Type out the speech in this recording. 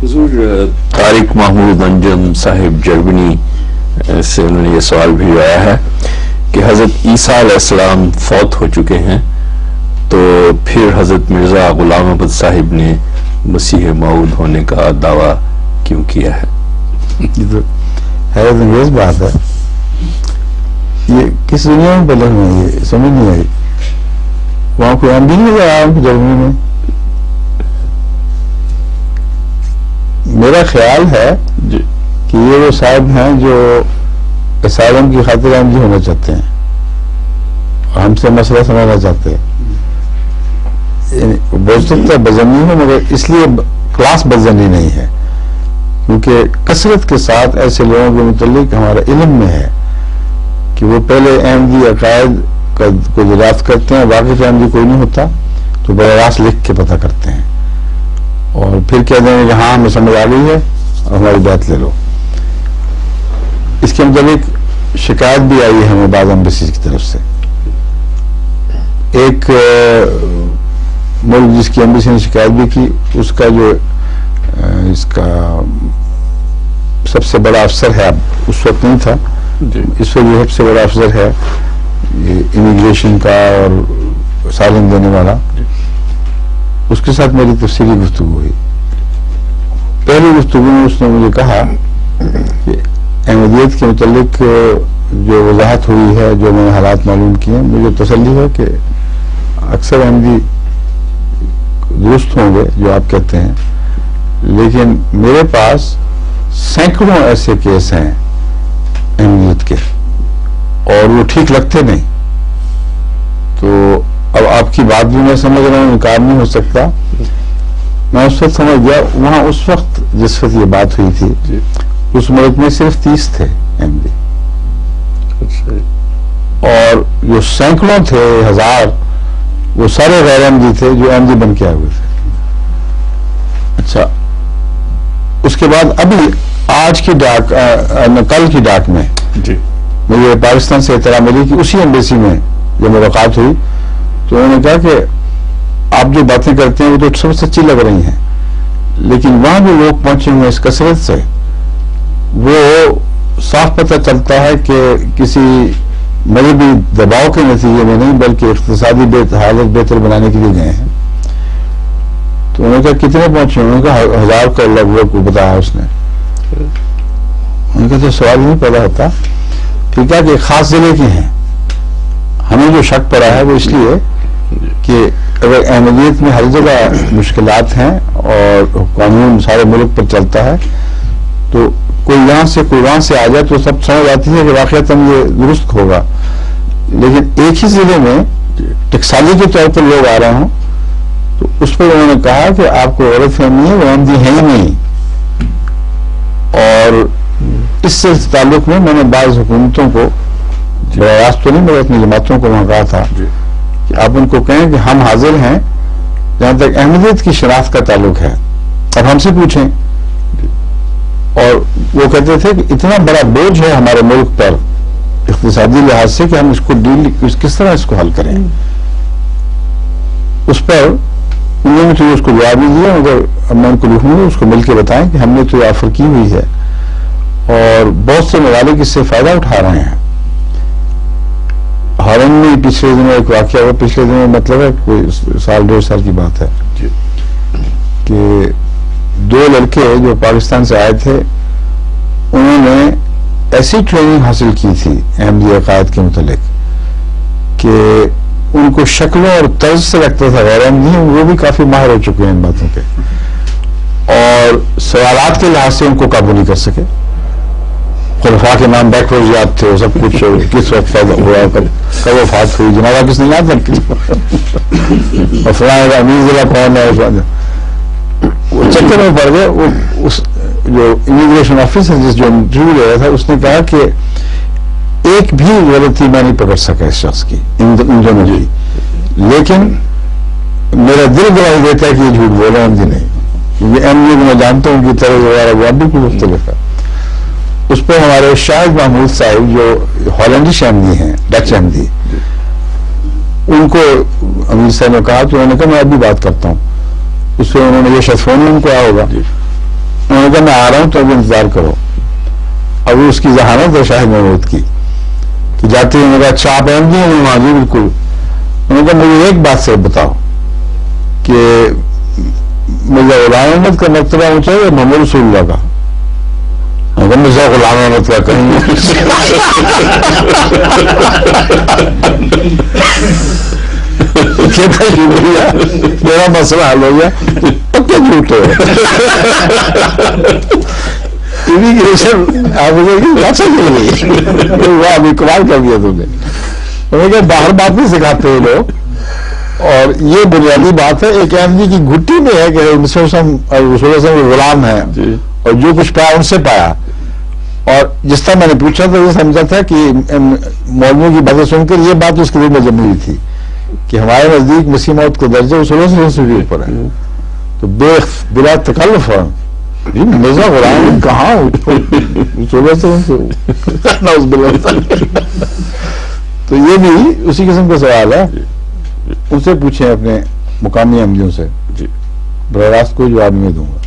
حضور طارق محمود انجم صاحب جرمنی سے انہوں نے یہ سوال بھیجوایا ہے کہ حضرت عیسیٰ علیہ السلام فوت ہو چکے ہیں تو پھر حضرت مرزا غلام احمد صاحب نے مسیح موعود ہونے کا دعویٰ کیوں کیا ہے؟ یہ تو حیرت انگیز بات ہے. یہ کس دنیا میں بدل میں یہ سمجھ نہیں آئی. وہاں کوئی ایم بھی نہیں نظر آیا جرمنی میں. میرا خیال ہے کہ یہ وہ صاحب ہیں جو اسائلم کی خاطر ایم جی ہونا چاہتے ہیں اور ہم سے مسئلہ سمجھنا چاہتے ہیں. بول سکتا ہے بدزنی ہو مگر اس لیے کلاس بدزنی نہیں ہے کیونکہ کثرت کے ساتھ ایسے لوگوں کے متعلق ہمارا علم میں ہے کہ وہ پہلے احمدی عقائد کو دریافت کرتے ہیں. واقعی احمدی کوئی نہیں ہوتا تو براہ راست لکھ کے پتہ کرتے ہیں اور پھر کہہ دیں گے کہ ہاں ہمیں سمجھ آ گئی ہے اور ہماری بات لے لو. اس کے متعلق شکایت بھی آئی ہے ہمیں بعض ایمبیسیز کی طرف سے. ایک ملک جس کی ایمبیسی نے شکایت بھی کی اس کا جو اس کا سب سے بڑا افسر ہے، اب اس وقت نہیں تھا، اس وقت جو سب سے بڑا افسر ہے امیگریشن کا اور سالن دینے والا، اس کے ساتھ میری تفصیلی گفتگو ہوئی. پہلی گفتگو میں اس نے مجھے کہا کہ احمدیت کے متعلق جو وضاحت ہوئی ہے، جو میں نے حالات معلوم کیے، مجھے تسلی ہے کہ اکثر احمدی درست ہوں گے جو آپ کہتے ہیں، لیکن میرے پاس سینکڑوں ایسے کیس ہیں احمدیت کے اور وہ ٹھیک لگتے نہیں. تو اب آپ کی بات بھی میں سمجھ رہا ہوں، انکار نہیں ہو سکتا. میں اس وقت سمجھ گیا، وہاں اس وقت جس وقت یہ بات ہوئی تھی اس ملک میں صرف 30 تھے احمدی اور جو سینکڑوں تھے، ہزار، وہ سارے غیر احمدی تھے جو احمدی بن کے آئے ہوئے تھے. اچھا، اس کے بعد ابھی آج کی ڈاک کل کی ڈاک میں مجھے پاکستان سے اطلاع ملی کہ اسی ایمبیسی میں جب ملاقات ہوئی تو انہوں نے کہا کہ آپ جو باتیں کرتے ہیں وہ تو سب سچی لگ رہی ہیں، لیکن وہاں جو لوگ پہنچے ہوئے اس کثرت سے وہ صاف پتہ چلتا ہے کہ کسی مذہبی دباؤ کے نتیجے میں نہیں بلکہ اقتصادی حالت بہتر بنانے کے لیے گئے ہیں. تو انہوں نے کہا کتنے پہنچے؟ انہوں نے کہا 1000 کا لگ بھگ بتایا اس نے. انہوں نے کہا تو سوال نہیں پیدا ہوتا ٹھیک ہے کہ ایک خاص ضلع کے ہیں. ہمیں جو شک پڑا ہے وہ اس لیے کہ اگر احمدیت میں ہر جگہ مشکلات ہیں اور قانون سارے ملک پر چلتا ہے تو کوئی یہاں سے کوئی وہاں سے آ جائے تو سب سمجھ آتی ہے کہ واقعتاً یہ درست ہوگا، لیکن ایک ہی ضلع میں ٹکسالی کے طور پر لوگ آ رہے ہوں تو اس پر انہوں نے کہا کہ آپ کو غلط فہمی ہے، وہ احمدی ہے ہی نہیں. اور اس سے تعلق میں نے بعض حکومتوں کو راست تو نہیں مگر اپنی جماعتوں کو وہاں کہا تھا کہ آپ ان کو کہیں کہ ہم حاضر ہیں جہاں تک احمدیت کی شناخت کا تعلق ہے، اب ہم سے پوچھیں. اور وہ کہتے تھے کہ اتنا بڑا بوجھ ہے ہمارے ملک پر اقتصادی لحاظ سے کہ ہم اس کو کس طرح اس کو حل کریں. اس پر انہوں نے تو اس کو جواب نہیں دیا مگر اب میں ان کو لکھوں گا اس کو مل کے بتائیں کہ ہم نے تو یہ آفر کی ہوئی ہے اور بہت سے ممالک اس سے فائدہ اٹھا رہے ہیں. ہارن میں پچھلے دنوں ایک واقعہ ہوا، پچھلے دنوں مطلب ہے کوئی سال 1.5 سال کی بات ہے کہ 2 لڑکے جو پاکستان سے آئے تھے انہوں نے ایسی ٹریننگ حاصل کی تھی احمدی عقائد کے متعلق کہ ان کو شکلوں اور طرز سے لگتا تھا غیر احمدی، وہ بھی کافی ماہر ہو چکے ہیں ان باتوں کے اور سوالات کے لحاظ سے ان کو قابو نہیں کر سکے. خلفاء کے نام بیکورڈ یاد تھے، سب کچھ کس وقت پیدا ہوا، کب وفات ہوئی، جنازہ کس نے یاد رکھی اور فلاں امیر ضلع کون ہے. وہ چکر میں پڑ گئے. وہ اس جو امیگریشن آفیسر جس جو انٹرویو لے رہا تھا اس نے کہا کہ ایک بھی غلطی میں نہیں پکڑ سکا اس شخص کی ان دونوں کی، لیکن میرا دل گواہی دیتا ہے کہ یہ جھوٹ بولے احمدی نہیں، کیونکہ احمدی میں جانتا ہوں کہ طرز وغیرہ وہ بھی کوئی مختلف ہے. اس پر ہمارے شاہد محمود صاحب جو ہالینڈش احمدی ہیں، ڈچ احمدی، ان کو امیر صاحب نے کہا تو انہوں نے کہا میں ابھی بات کرتا ہوں. اس پہ انہوں نے یہ شفون ان کو آیا ہوگا انہوں نے کہا میں آ رہا ہوں تو ابھی انتظار کرو. اب اس کی ذہانت ہے شاہد محمود کی کہ جاتے ہیں. میرا اچھا آپ احمدی ہیں؟ وہاں جی بالکل. انہوں نے کہا مجھے ایک بات سے بتاؤ کہ مرزا غلام احمد کا مرتبہ اونچا ہے یا محمد رسول اللہ کا؟ مرزا غلام احمد کا کہیں شکریہ میرا مسئلہ حل ہو گیا. پکے جھوٹ ہو امیگریشن ابھی کمال کر دیا تم نے. انہوں نے کہا باہر بات نہیں سکھاتے ہیں لوگ. اور یہ بنیادی بات ہے ایک احمدی کی گھٹی میں ہے کہ رسول غلام ہے اور جو کچھ پایا ان سے پایا. اور جس طرح میں نے پوچھا تھا یہ سمجھا تھا کہ مولویوں کی باتیں سن کر یہ بات اس کے دل میں جمی ہوئی تھی کہ ہمارے نزدیک مسیح موعود کا درجہ رسول اللہ سے بھی اوپر ہے. تو بلا تکلف مرزا غلام کہاں تو یہ بھی اسی قسم کا سوال ہے. ان سے پوچھیں اپنے مقامی احمدیوں سے. براہ راست کوئی جواب نہیں دوں گا.